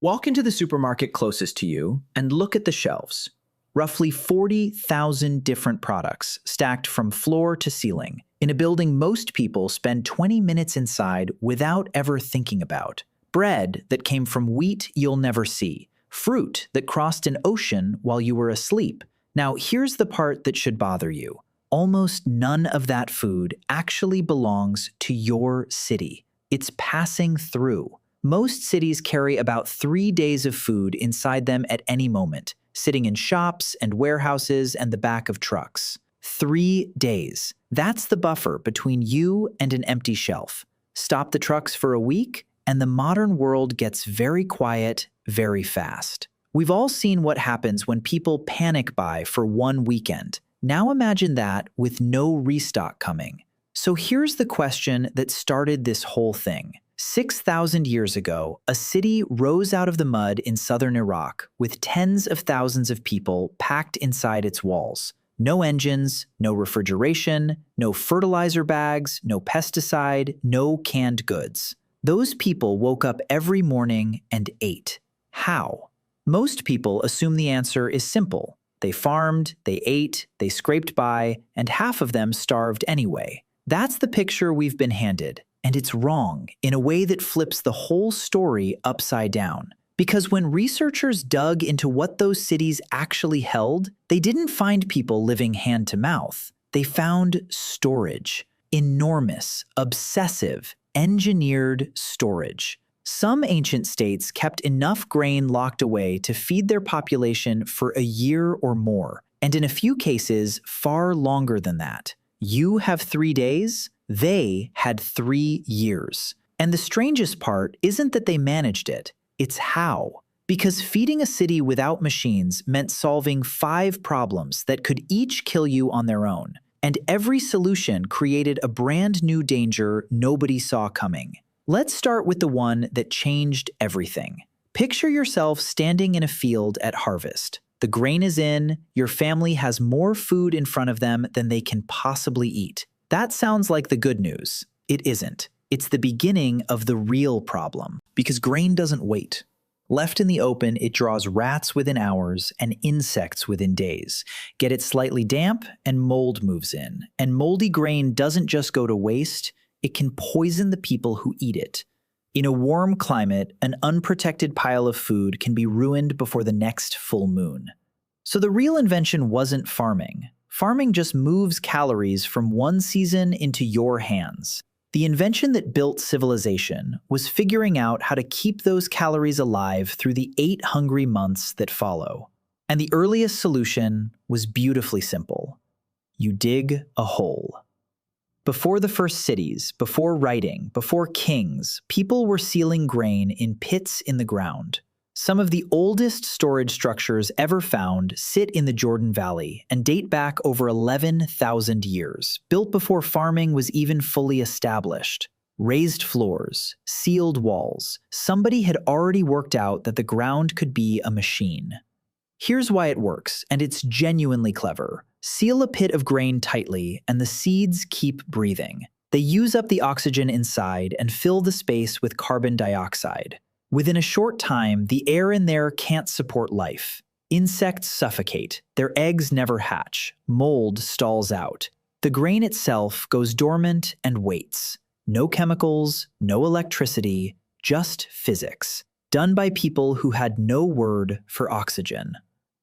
Walk into the supermarket closest to you and look at the shelves. Roughly 40,000 different products stacked from floor to ceiling in a building most people spend 20 minutes inside without ever thinking about. Bread that came from wheat you'll never see. Fruit that crossed an ocean while you were asleep. Now, here's the part that should bother you. Almost none of that food actually belongs to your city. It's passing through. Most cities carry about 3 days of food inside them at any moment, sitting in shops and warehouses and the back of trucks. 3 days. That's the buffer between you and an empty shelf. Stop the trucks for a week, and the modern world gets very quiet very fast. We've all seen what happens when people panic buy for one weekend. Now imagine that with no restock coming. So here's the question that started this whole thing. 6,000 years ago, a city rose out of the mud in southern Iraq with tens of thousands of people packed inside its walls. No engines, no refrigeration, no fertilizer bags, no pesticide, no canned goods. Those people woke up every morning and ate. How? Most people assume the answer is simple. They farmed, they ate, they scraped by, and half of them starved anyway. That's the picture we've been handed. And it's wrong in a way that flips the whole story upside down. Because when researchers dug into what those cities actually held, they didn't find people living hand to mouth. They found storage. Enormous, obsessive, engineered storage. Some ancient states kept enough grain locked away to feed their population for a year or more, and in a few cases, far longer than that. You have 3 days? They had 3 years. And the strangest part isn't that they managed it, it's how. Because feeding a city without machines meant solving 5 problems that could each kill you on their own. And every solution created a brand new danger nobody saw coming. Let's start with the one that changed everything. Picture yourself standing in a field at harvest. The grain is in, your family has more food in front of them than they can possibly eat. That sounds like the good news. It isn't. It's the beginning of the real problem. Because grain doesn't wait. Left in the open, it draws rats within hours and insects within days. Get it slightly damp, and mold moves in. And moldy grain doesn't just go to waste, it can poison the people who eat it. In a warm climate, an unprotected pile of food can be ruined before the next full moon. So the real invention wasn't farming. Farming just moves calories from one season into your hands. The invention that built civilization was figuring out how to keep those calories alive through the 8 hungry months that follow. And the earliest solution was beautifully simple. You dig a hole. Before the first cities, before writing, before kings, people were sealing grain in pits in the ground. Some of the oldest storage structures ever found sit in the Jordan Valley and date back over 11,000 years, built before farming was even fully established. Raised floors, sealed walls. Somebody had already worked out that the ground could be a machine. Here's why it works, and it's genuinely clever. Seal a pit of grain tightly, and the seeds keep breathing. They use up the oxygen inside and fill the space with carbon dioxide. Within a short time, the air in there can't support life. Insects suffocate. Their eggs never hatch. Mold stalls out. The grain itself goes dormant and waits. No chemicals, no electricity, just physics. Done by people who had no word for oxygen.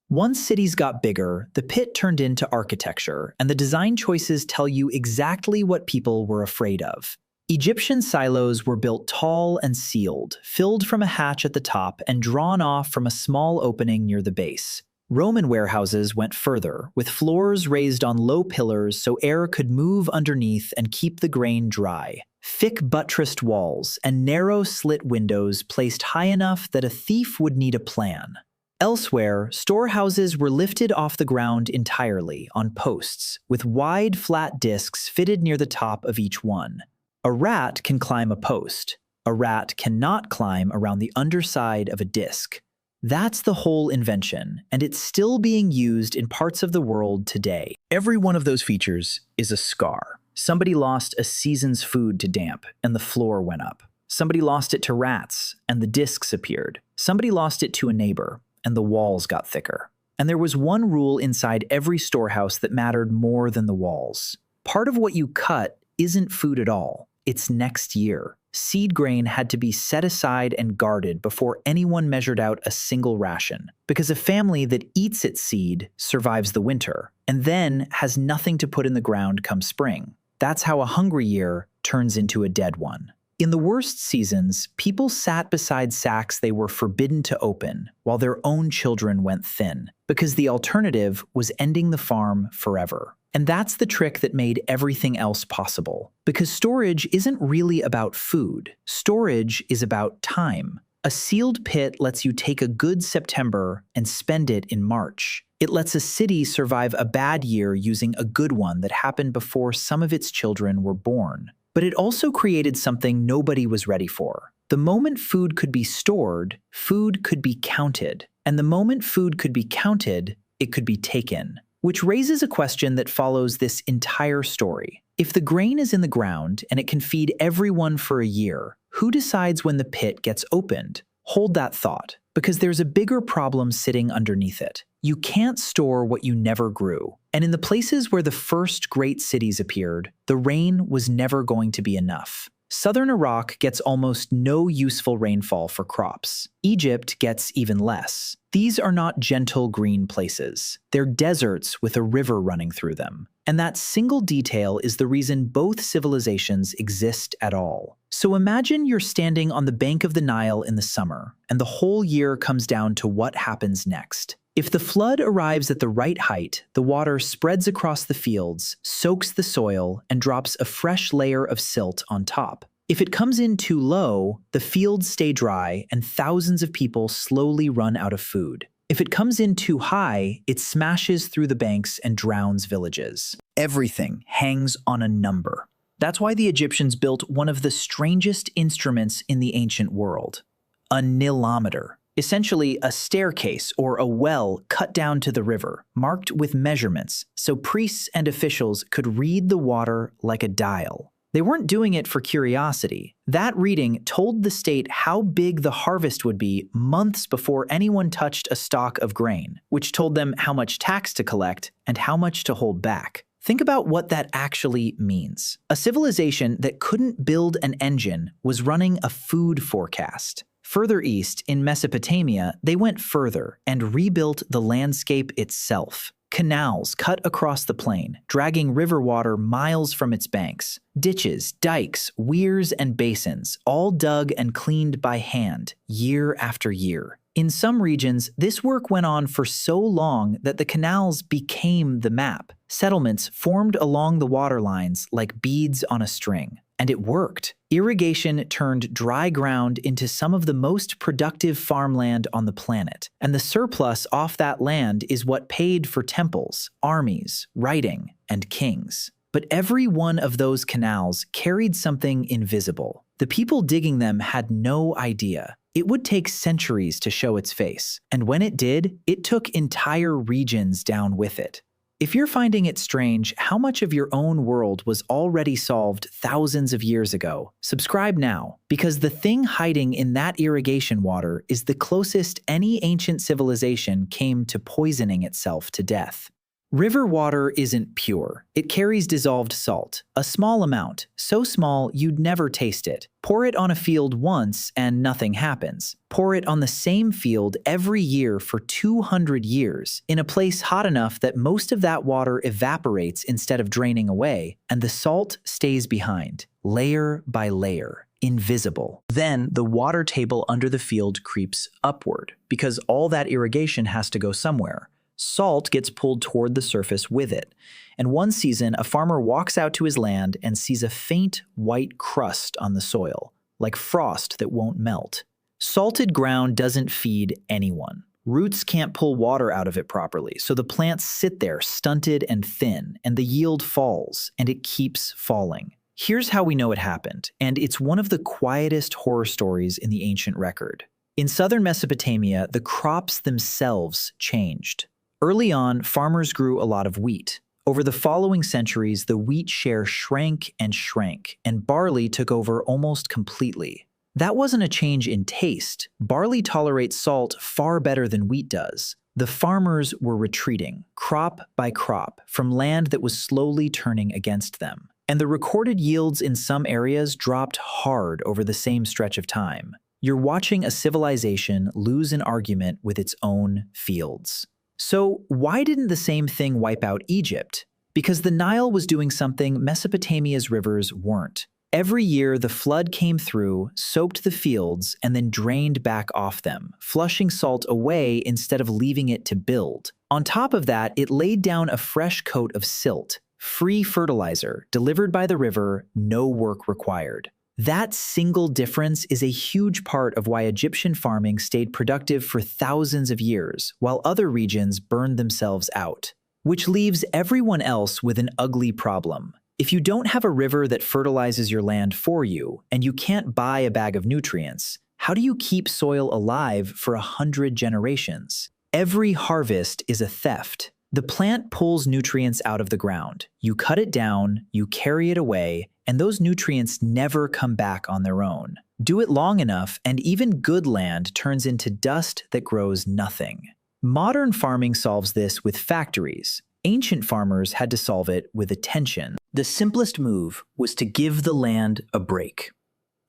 Once cities got bigger, the pit turned into architecture, and the design choices tell you exactly what people were afraid of. Egyptian silos were built tall and sealed, filled from a hatch at the top and drawn off from a small opening near the base. Roman warehouses went further, with floors raised on low pillars so air could move underneath and keep the grain dry. Thick buttressed walls and narrow slit windows placed high enough that a thief would need a plan. Elsewhere, storehouses were lifted off the ground entirely on posts, with wide flat discs fitted near the top of each one. A rat can climb a post. A rat cannot climb around the underside of a disc. That's the whole invention, and it's still being used in parts of the world today. Every one of those features is a scar. Somebody lost a season's food to damp, and the floor went up. Somebody lost it to rats, and the discs appeared. Somebody lost it to a neighbor, and the walls got thicker. And there was one rule inside every storehouse that mattered more than the walls. Part of what you cut isn't food at all. It's next year. Seed grain had to be set aside and guarded before anyone measured out a single ration, because a family that eats its seed survives the winter, and then has nothing to put in the ground come spring. That's how a hungry year turns into a dead one. In the worst seasons, people sat beside sacks they were forbidden to open while their own children went thin, because the alternative was ending the farm forever. And that's the trick that made everything else possible. Because storage isn't really about food. Storage is about time. A sealed pit lets you take a good September and spend it in March. It lets a city survive a bad year using a good one that happened before some of its children were born. But it also created something nobody was ready for. The moment food could be stored, food could be counted. And the moment food could be counted, it could be taken. Which raises a question that follows this entire story. If the grain is in the ground and it can feed everyone for a year, who decides when the pit gets opened? Hold that thought, because there's a bigger problem sitting underneath it. You can't store what you never grew. And in the places where the first great cities appeared, the rain was never going to be enough. Southern Iraq gets almost no useful rainfall for crops. Egypt gets even less. These are not gentle green places. They're deserts with a river running through them. And that single detail is the reason both civilizations exist at all. So imagine you're standing on the bank of the Nile in the summer, and the whole year comes down to what happens next. If the flood arrives at the right height, the water spreads across the fields, soaks the soil, and drops a fresh layer of silt on top. If it comes in too low, the fields stay dry and thousands of people slowly run out of food. If it comes in too high, it smashes through the banks and drowns villages. Everything hangs on a number. That's why the Egyptians built one of the strangest instruments in the ancient world, a nilometer. Essentially a staircase or a well cut down to the river, marked with measurements, so priests and officials could read the water like a dial. They weren't doing it for curiosity. That reading told the state how big the harvest would be months before anyone touched a stalk of grain, which told them how much tax to collect and how much to hold back. Think about what that actually means. A civilization that couldn't build an engine was running a food forecast. Further east, in Mesopotamia, they went further and rebuilt the landscape itself. Canals cut across the plain, dragging river water miles from its banks. Ditches, dikes, weirs, and basins, all dug and cleaned by hand, year after year. In some regions, this work went on for so long that the canals became the map. Settlements formed along the water lines like beads on a string. And it worked. Irrigation turned dry ground into some of the most productive farmland on the planet. And the surplus off that land is what paid for temples, armies, writing, and kings. But every one of those canals carried something invisible. The people digging them had no idea. It would take centuries to show its face. And when it did, it took entire regions down with it. If you're finding it strange how much of your own world was already solved thousands of years ago, subscribe now, because the thing hiding in that irrigation water is the closest any ancient civilization came to poisoning itself to death. River water isn't pure. It carries dissolved salt, a small amount, so small you'd never taste it. Pour it on a field once and nothing happens. Pour it on the same field every year for 200 years, in a place hot enough that most of that water evaporates instead of draining away, and the salt stays behind, layer by layer, invisible. Then the water table under the field creeps upward, because all that irrigation has to go somewhere. Salt gets pulled toward the surface with it, and one season a farmer walks out to his land and sees a faint white crust on the soil, like frost that won't melt. Salted ground doesn't feed anyone. Roots can't pull water out of it properly, so the plants sit there stunted and thin, and the yield falls, and it keeps falling. Here's how we know it happened, and it's one of the quietest horror stories in the ancient record. In southern Mesopotamia, the crops themselves changed. Early on, farmers grew a lot of wheat. Over the following centuries, the wheat share shrank, and barley took over almost completely. That wasn't a change in taste. Barley tolerates salt far better than wheat does. The farmers were retreating, crop by crop, from land that was slowly turning against them. And the recorded yields in some areas dropped hard over the same stretch of time. You're watching a civilization lose an argument with its own fields. So why didn't the same thing wipe out Egypt? Because the Nile was doing something Mesopotamia's rivers weren't. Every year, the flood came through, soaked the fields, and then drained back off them, flushing salt away instead of leaving it to build. On top of that, it laid down a fresh coat of silt, free fertilizer, delivered by the river, no work required. That single difference is a huge part of why Egyptian farming stayed productive for thousands of years, while other regions burned themselves out. Which leaves everyone else with an ugly problem. If you don't have a river that fertilizes your land for you, and you can't buy a bag of nutrients, how do you keep soil alive for 100 generations? Every harvest is a theft. The plant pulls nutrients out of the ground. You cut it down, you carry it away, and those nutrients never come back on their own. Do it long enough, and even good land turns into dust that grows nothing. Modern farming solves this with factories. Ancient farmers had to solve it with attention. The simplest move was to give the land a break.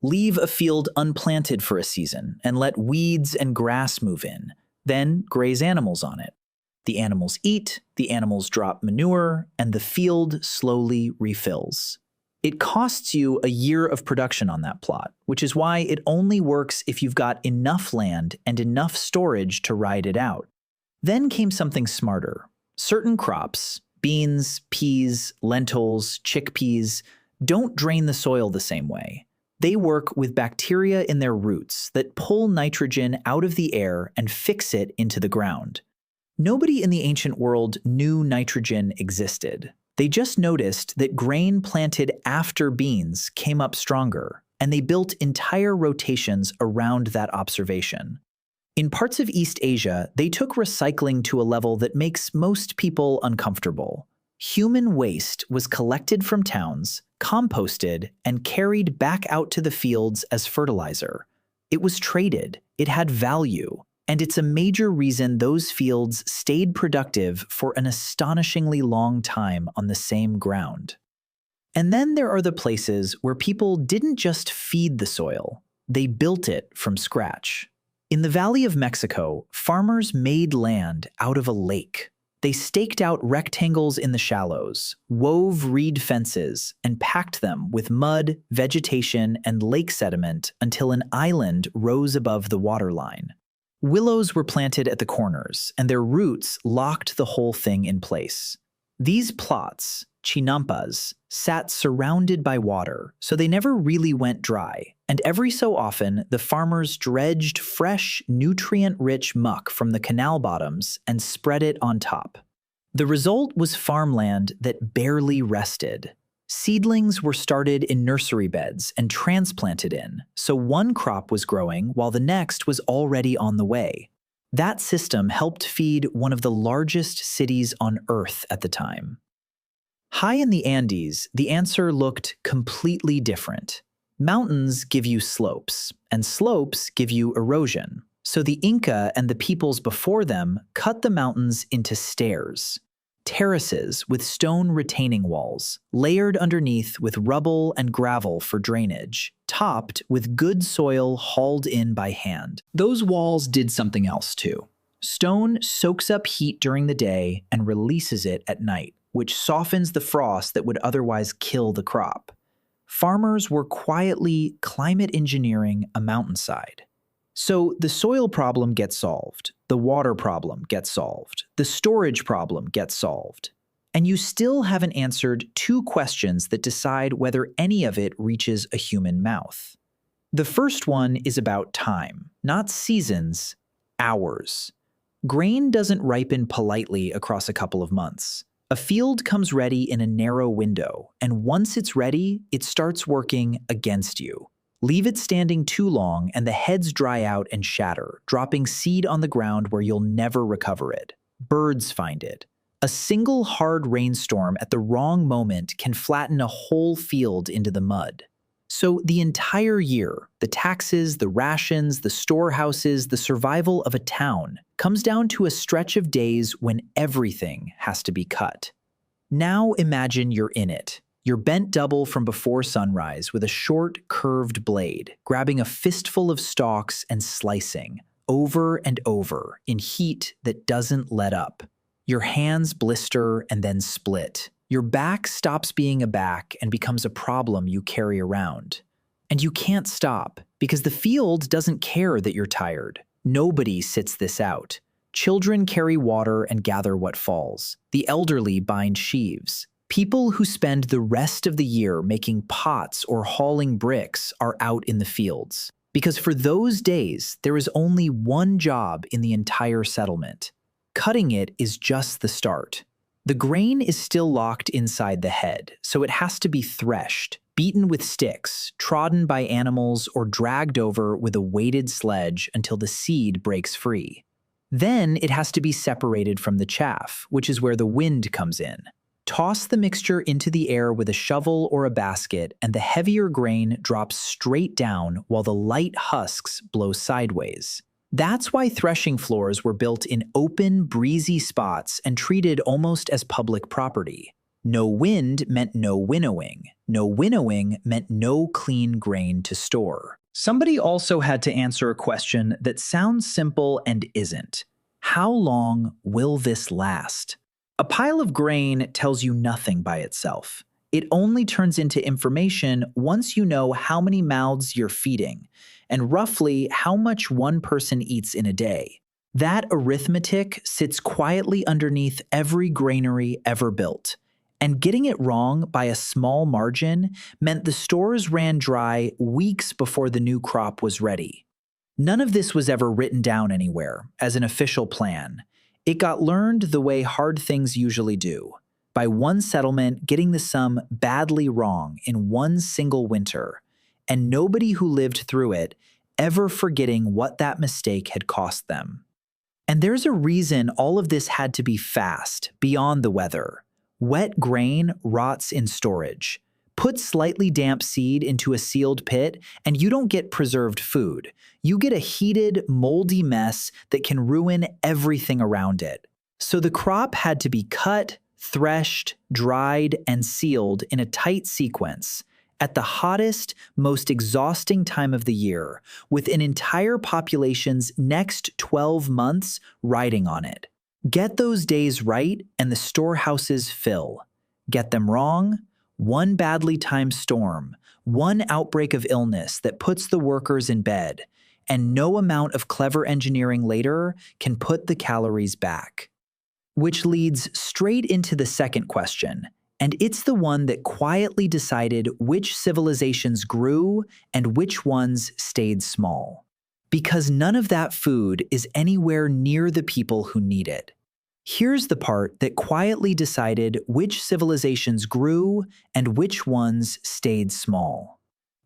Leave a field unplanted for a season and let weeds and grass move in, then graze animals on it. The animals eat, the animals drop manure, and the field slowly refills. It costs you a year of production on that plot, which is why it only works if you've got enough land and enough storage to ride it out. Then came something smarter. Certain crops, beans, peas, lentils, chickpeas, don't drain the soil the same way. They work with bacteria in their roots that pull nitrogen out of the air and fix it into the ground. Nobody in the ancient world knew nitrogen existed. They just noticed that grain planted after beans came up stronger, and they built entire rotations around that observation. In parts of East Asia, they took recycling to a level that makes most people uncomfortable. Human waste was collected from towns, composted, and carried back out to the fields as fertilizer. It was traded, it had value, and it's a major reason those fields stayed productive for an astonishingly long time on the same ground. And then there are the places where people didn't just feed the soil, they built it from scratch. In the Valley of Mexico, farmers made land out of a lake. They staked out rectangles in the shallows, wove reed fences, and packed them with mud, vegetation, and lake sediment until an island rose above the waterline. Willows were planted at the corners, and their roots locked the whole thing in place. These plots, chinampas, sat surrounded by water, so they never really went dry, and every so often the farmers dredged fresh, nutrient-rich muck from the canal bottoms and spread it on top. The result was farmland that barely rested. Seedlings were started in nursery beds and transplanted in, so one crop was growing while the next was already on the way. That system helped feed one of the largest cities on Earth at the time. High in the Andes, the answer looked completely different. Mountains give you slopes, and slopes give you erosion. So the Inca and the peoples before them cut the mountains into stairs. Terraces with stone retaining walls, layered underneath with rubble and gravel for drainage, topped with good soil hauled in by hand. Those walls did something else too. Stone soaks up heat during the day and releases it at night, which softens the frost that would otherwise kill the crop. Farmers were quietly climate engineering a mountainside. So the soil problem gets solved, the water problem gets solved, the storage problem gets solved. And you still haven't answered two questions that decide whether any of it reaches a human mouth. The first one is about time, not seasons, hours. Grain doesn't ripen politely across a couple of months. A field comes ready in a narrow window, and once it's ready, it starts working against you. Leave it standing too long and the heads dry out and shatter, dropping seed on the ground where you'll never recover it. Birds find it. A single hard rainstorm at the wrong moment can flatten a whole field into the mud. So the entire year, the taxes, the rations, the storehouses, the survival of a town comes down to a stretch of days when everything has to be cut. Now imagine you're in it. You're bent double from before sunrise with a short, curved blade, grabbing a fistful of stalks and slicing, over and over, in heat that doesn't let up. Your hands blister and then split. Your back stops being a back and becomes a problem you carry around. And you can't stop, because the field doesn't care that you're tired. Nobody sits this out. Children carry water and gather what falls. The elderly bind sheaves. People who spend the rest of the year making pots or hauling bricks are out in the fields. Because for those days, there is only one job in the entire settlement. Cutting it is just the start. The grain is still locked inside the head, so it has to be threshed, beaten with sticks, trodden by animals, or dragged over with a weighted sledge until the seed breaks free. Then it has to be separated from the chaff, which is where the wind comes in. Toss the mixture into the air with a shovel or a basket, and the heavier grain drops straight down while the light husks blow sideways. That's why threshing floors were built in open, breezy spots and treated almost as public property. No wind meant no winnowing. No winnowing meant no clean grain to store. Somebody also had to answer a question that sounds simple and isn't. How long will this last? A pile of grain tells you nothing by itself. It only turns into information once you know how many mouths you're feeding and roughly how much one person eats in a day. That arithmetic sits quietly underneath every granary ever built. And getting it wrong by a small margin meant the stores ran dry weeks before the new crop was ready. None of this was ever written down anywhere as an official plan. It got learned the way hard things usually do, by one settlement getting the sum badly wrong in one single winter, and nobody who lived through it ever forgetting what that mistake had cost them. And there's a reason all of this had to be fast, beyond the weather. Wet grain rots in storage. Put slightly damp seed into a sealed pit, and you don't get preserved food. You get a heated, moldy mess that can ruin everything around it. So the crop had to be cut, threshed, dried, and sealed in a tight sequence at the hottest, most exhausting time of the year, with an entire population's next 12 months riding on it. Get those days right, and the storehouses fill. Get them wrong, one badly timed storm, one outbreak of illness that puts the workers in bed, and no amount of clever engineering later can put the calories back. Which leads straight into the second question, and it's the one that quietly decided which civilizations grew and which ones stayed small. Because none of that food is anywhere near the people who need it. Here's the part that quietly decided which civilizations grew and which ones stayed small.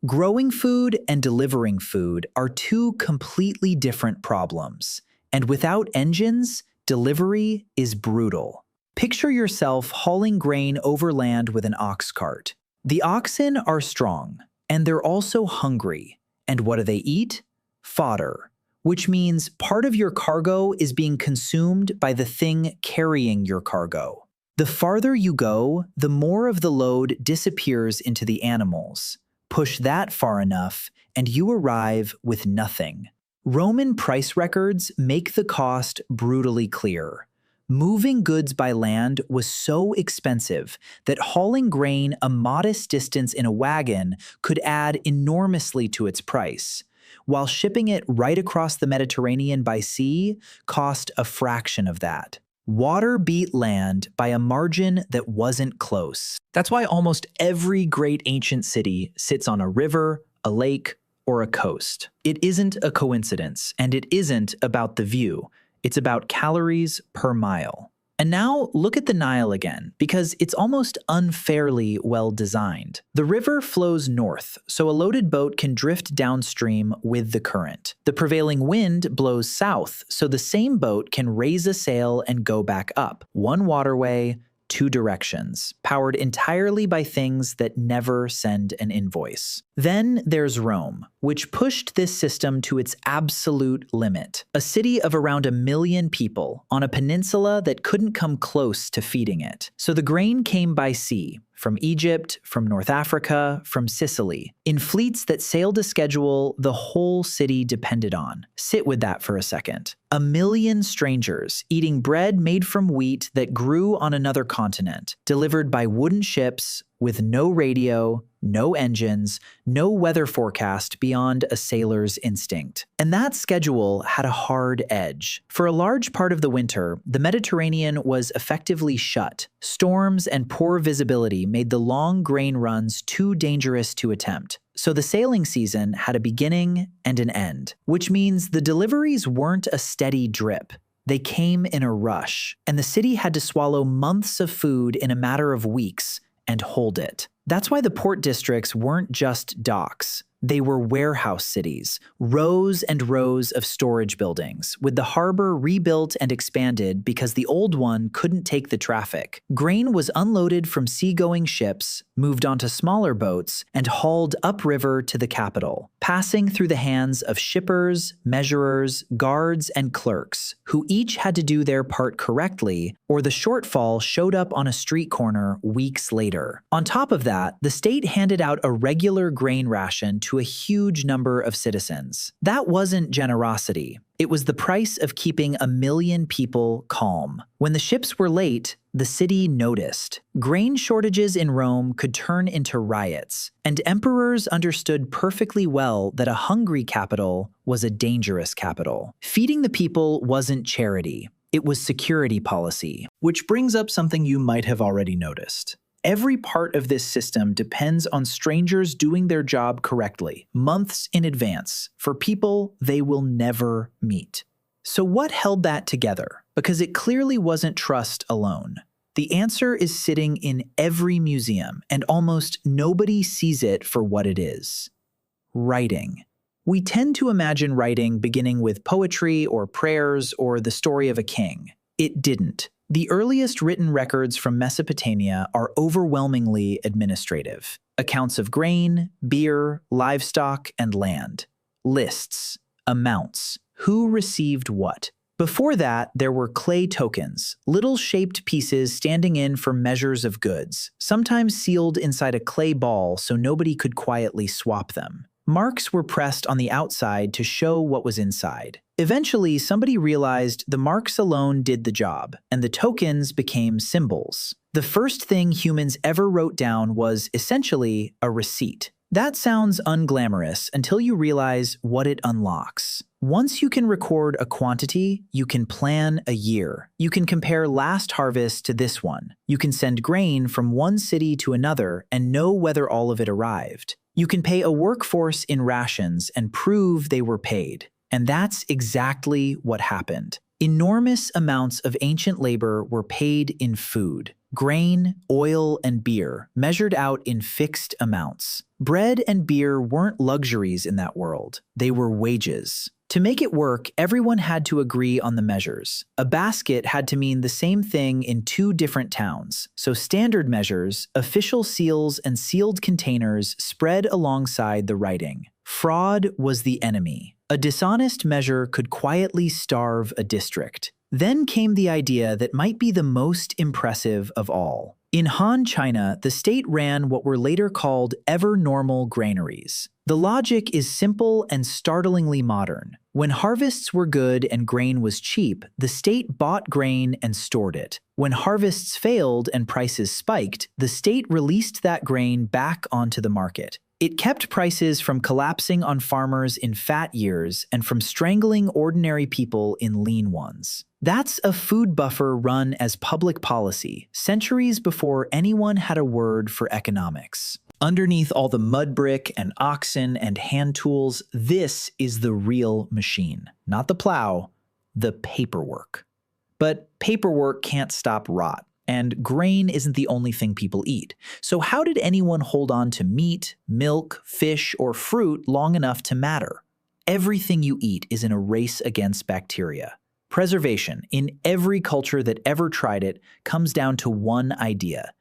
Growing food and delivering food are two completely different problems, and without engines, delivery is brutal. Picture yourself hauling grain overland with an ox cart. The oxen are strong, and they're also hungry. And what do they eat? Fodder, which means part of your cargo is being consumed by the thing carrying your cargo. The farther you go, the more of the load disappears into the animals. Push that far enough, and you arrive with nothing. Roman price records make the cost brutally clear. Moving goods by land was so expensive that hauling grain a modest distance in a wagon could add enormously to its price, while shipping it right across the Mediterranean by sea cost a fraction of that. Water beat land by a margin that wasn't close. That's why almost every great ancient city sits on a river, a lake, or a coast. It isn't a coincidence, and it isn't about the view. It's about calories per mile. And now look at the Nile again, because it's almost unfairly well designed. The river flows north, so a loaded boat can drift downstream with the current. The prevailing wind blows south, so the same boat can raise a sail and go back up. One waterway, two directions, powered entirely by things that never send an invoice. Then there's Rome, which pushed this system to its absolute limit. A city of around 1 million people on a peninsula that couldn't come close to feeding it. So the grain came by sea, from Egypt, from North Africa, from Sicily, in fleets that sailed a schedule the whole city depended on. Sit with that for a second. 1 million strangers eating bread made from wheat that grew on another continent, delivered by wooden ships with no radio, no engines, no weather forecast beyond a sailor's instinct. And that schedule had a hard edge. For a large part of the winter, the Mediterranean was effectively shut. Storms and poor visibility made the long grain runs too dangerous to attempt. So the sailing season had a beginning and an end, which means the deliveries weren't a steady drip. They came in a rush, and the city had to swallow months of food in a matter of weeks and hold it. That's why the port districts weren't just docks. They were warehouse cities, rows and rows of storage buildings, with the harbor rebuilt and expanded because the old one couldn't take the traffic. Grain was unloaded from seagoing ships, moved onto smaller boats, and hauled upriver to the capital, passing through the hands of shippers, measurers, guards, and clerks, who each had to do their part correctly, or the shortfall showed up on a street corner weeks later. On top of that, the state handed out a regular grain ration to a huge number of citizens. That wasn't generosity. It was the price of keeping 1 million people calm. When the ships were late, the city noticed. Grain shortages in Rome could turn into riots, and emperors understood perfectly well that a hungry capital was a dangerous capital. Feeding the people wasn't charity. It was security policy. Which brings up something you might have already noticed. Every part of this system depends on strangers doing their job correctly, months in advance, for people they will never meet. So what held that together? Because it clearly wasn't trust alone. The answer is sitting in every museum, and almost nobody sees it for what it is. Writing. We tend to imagine writing beginning with poetry or prayers or the story of a king. It didn't. The earliest written records from Mesopotamia are overwhelmingly administrative. Accounts of grain, beer, livestock, and land. Lists, amounts, who received what. Before that, there were clay tokens, little shaped pieces standing in for measures of goods, sometimes sealed inside a clay ball so nobody could quietly swap them. Marks were pressed on the outside to show what was inside. Eventually, somebody realized the marks alone did the job, and the tokens became symbols. The first thing humans ever wrote down was essentially a receipt. That sounds unglamorous until you realize what it unlocks. Once you can record a quantity, you can plan a year. You can compare last harvest to this one. You can send grain from one city to another and know whether all of it arrived. You can pay a workforce in rations and prove they were paid. And that's exactly what happened. Enormous amounts of ancient labor were paid in food. Grain, oil, and beer, measured out in fixed amounts. Bread and beer weren't luxuries in that world. They were wages. To make it work, everyone had to agree on the measures. A basket had to mean the same thing in 2 different towns. So standard measures, official seals, and sealed containers spread alongside the writing. Fraud was the enemy. A dishonest measure could quietly starve a district. Then came the idea that might be the most impressive of all. In Han China, the state ran what were later called ever-normal granaries. The logic is simple and startlingly modern. When harvests were good and grain was cheap, the state bought grain and stored it. When harvests failed and prices spiked, the state released that grain back onto the market. It kept prices from collapsing on farmers in fat years and from strangling ordinary people in lean ones. That's a food buffer run as public policy, centuries before anyone had a word for economics. Underneath all the mud brick and oxen and hand tools, this is the real machine. Not the plow, the paperwork. But paperwork can't stop rot. And grain isn't the only thing people eat. So how did anyone hold on to meat, milk, fish, or fruit long enough to matter? Everything you eat is in a race against bacteria. Preservation, in every culture that ever tried it, comes down to one idea: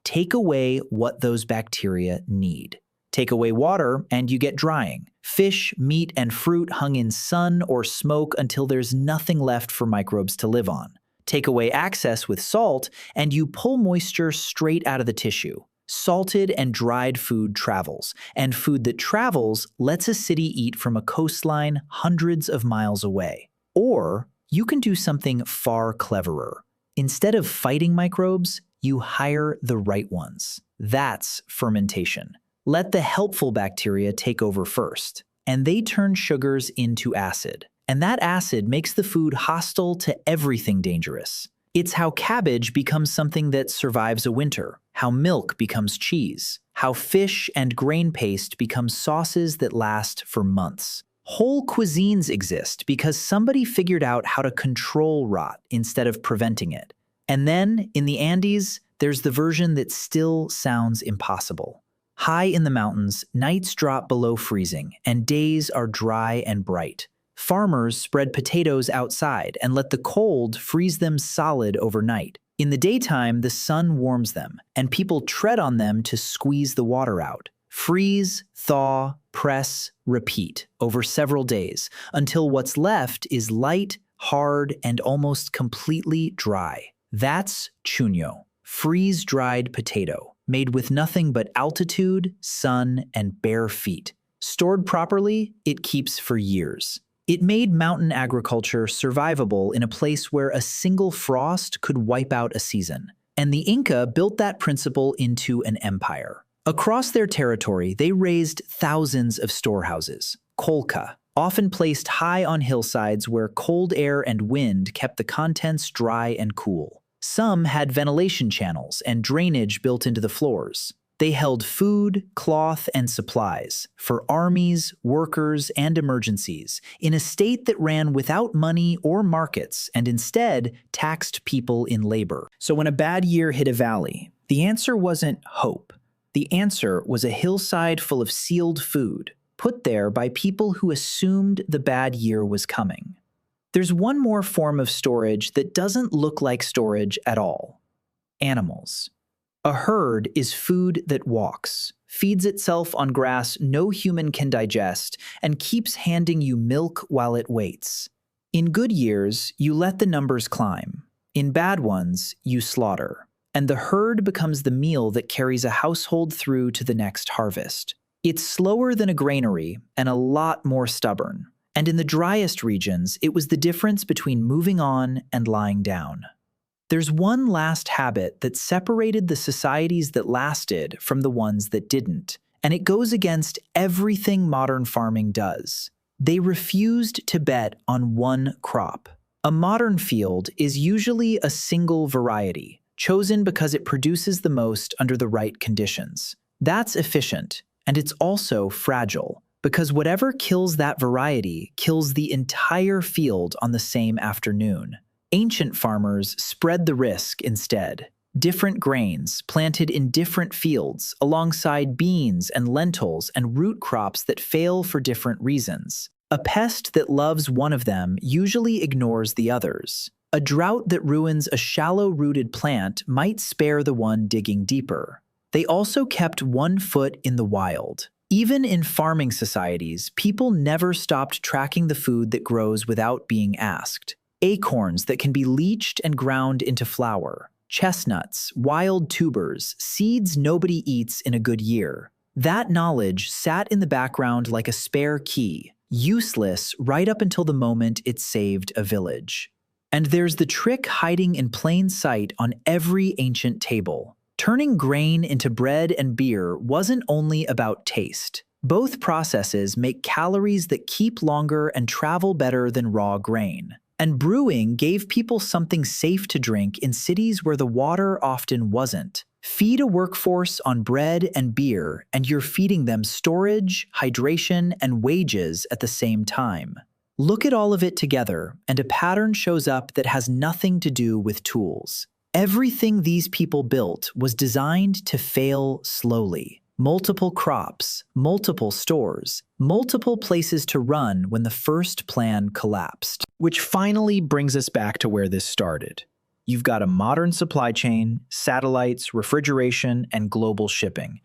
take away what those bacteria need. Take away water, and you get drying. Fish, meat, and fruit hung in sun or smoke until there's nothing left for microbes to live on. Take away access with salt, and you pull moisture straight out of the tissue. Salted and dried food travels, and food that travels lets a city eat from a coastline hundreds of miles away. Or you can do something far cleverer. Instead of fighting microbes, you hire the right ones. That's fermentation. Let the helpful bacteria take over first, and they turn sugars into acid. And that acid makes the food hostile to everything dangerous. It's how cabbage becomes something that survives a winter, how milk becomes cheese, how fish and grain paste become sauces that last for months. Whole cuisines exist because somebody figured out how to control rot instead of preventing it. And then, in the Andes, there's the version that still sounds impossible. High in the mountains, nights drop below freezing, and days are dry and bright. Farmers spread potatoes outside and let the cold freeze them solid overnight. In the daytime, the sun warms them, and people tread on them to squeeze the water out. Freeze, thaw, press, repeat over several days, until what's left is light, hard, and almost completely dry. That's chuño, freeze-dried potato, made with nothing but altitude, sun, and bare feet. Stored properly, it keeps for years. It made mountain agriculture survivable in a place where a single frost could wipe out a season. And the Inca built that principle into an empire. Across their territory, they raised thousands of storehouses, kolka, often placed high on hillsides where cold air and wind kept the contents dry and cool. Some had ventilation channels and drainage built into the floors. They held food, cloth, and supplies for armies, workers, and emergencies in a state that ran without money or markets and instead taxed people in labor. So when a bad year hit a valley, the answer wasn't hope. The answer was a hillside full of sealed food, put there by people who assumed the bad year was coming. There's one more form of storage that doesn't look like storage at all: animals. A herd is food that walks, feeds itself on grass no human can digest, and keeps handing you milk while it waits. In good years, you let the numbers climb. In bad ones, you slaughter. And the herd becomes the meal that carries a household through to the next harvest. It's slower than a granary and a lot more stubborn. And in the driest regions, it was the difference between moving on and lying down. There's one last habit that separated the societies that lasted from the ones that didn't, and it goes against everything modern farming does. They refused to bet on one crop. A modern field is usually a single variety, chosen because it produces the most under the right conditions. That's efficient, and it's also fragile, because whatever kills that variety kills the entire field on the same afternoon. Ancient farmers spread the risk instead. Different grains planted in different fields alongside beans and lentils and root crops that fail for different reasons. A pest that loves one of them usually ignores the others. A drought that ruins a shallow-rooted plant might spare the one digging deeper. They also kept one foot in the wild. Even in farming societies, people never stopped tracking the food that grows without being asked. Acorns that can be leached and ground into flour, chestnuts, wild tubers, seeds nobody eats in a good year. That knowledge sat in the background like a spare key, useless right up until the moment it saved a village. And there's the trick hiding in plain sight on every ancient table. Turning grain into bread and beer wasn't only about taste. Both processes make calories that keep longer and travel better than raw grain. And brewing gave people something safe to drink in cities where the water often wasn't. Feed a workforce on bread and beer, and you're feeding them storage, hydration, and wages at the same time. Look at all of it together, and a pattern shows up that has nothing to do with tools. Everything these people built was designed to fail slowly. multiple crops, multiple stores, multiple places to run when the first plan collapsed. Which finally brings us back to where this started. You've got a modern supply chain, satellites, refrigeration, and global shipping.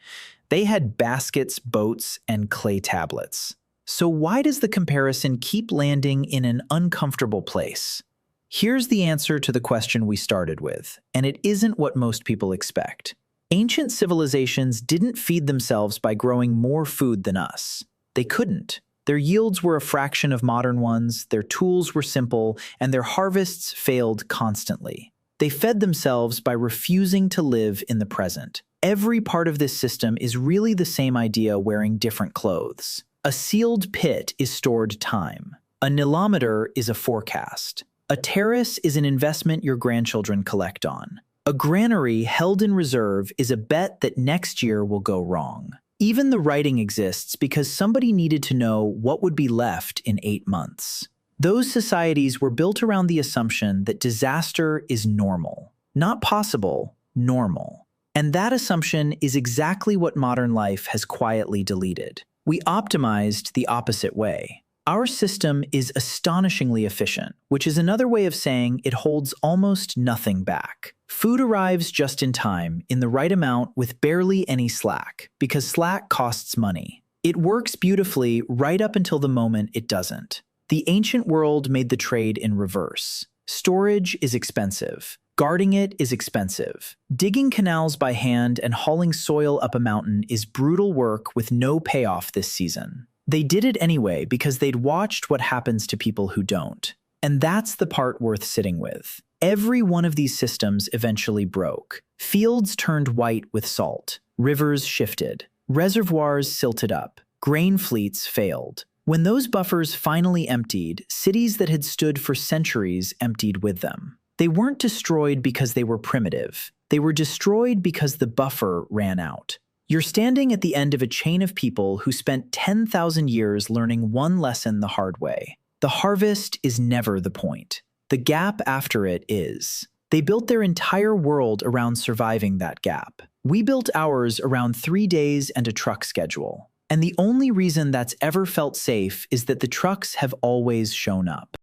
They had baskets, boats, and clay tablets. So why does the comparison keep landing in an uncomfortable place? Here's the answer to the question we started with, and it isn't what most people expect. Ancient civilizations didn't feed themselves by growing more food than us. They couldn't. Their yields were a fraction of modern ones, their tools were simple, and their harvests failed constantly. They fed themselves by refusing to live in the present. Every part of this system is really the same idea wearing different clothes. A sealed pit is stored time. A nilometer is a forecast. A terrace is an investment your grandchildren collect on. A granary held in reserve is a bet that next year will go wrong. Even the writing exists because somebody needed to know what would be left in 8 months. Those societies were built around the assumption that disaster is normal. Not possible, normal. And that assumption is exactly what modern life has quietly deleted. We optimized the opposite way. Our system is astonishingly efficient, which is another way of saying it holds almost nothing back. Food arrives just in time, in the right amount, with barely any slack, because slack costs money. It works beautifully right up until the moment it doesn't. The ancient world made the trade in reverse. Storage is expensive. Guarding it is expensive. Digging canals by hand and hauling soil up a mountain is brutal work with no payoff this season. They did it anyway because they'd watched what happens to people who don't. And that's the part worth sitting with. Every one of these systems eventually broke. Fields turned white with salt. Rivers shifted. Reservoirs silted up. Grain fleets failed. When those buffers finally emptied, cities that had stood for centuries emptied with them. They weren't destroyed because they were primitive. They were destroyed because the buffer ran out. You're standing at the end of a chain of people who spent 10,000 years learning one lesson the hard way. The harvest is never the point. The gap after it is. They built their entire world around surviving that gap. We built ours around 3 days and a truck schedule. And the only reason that's ever felt safe is that the trucks have always shown up.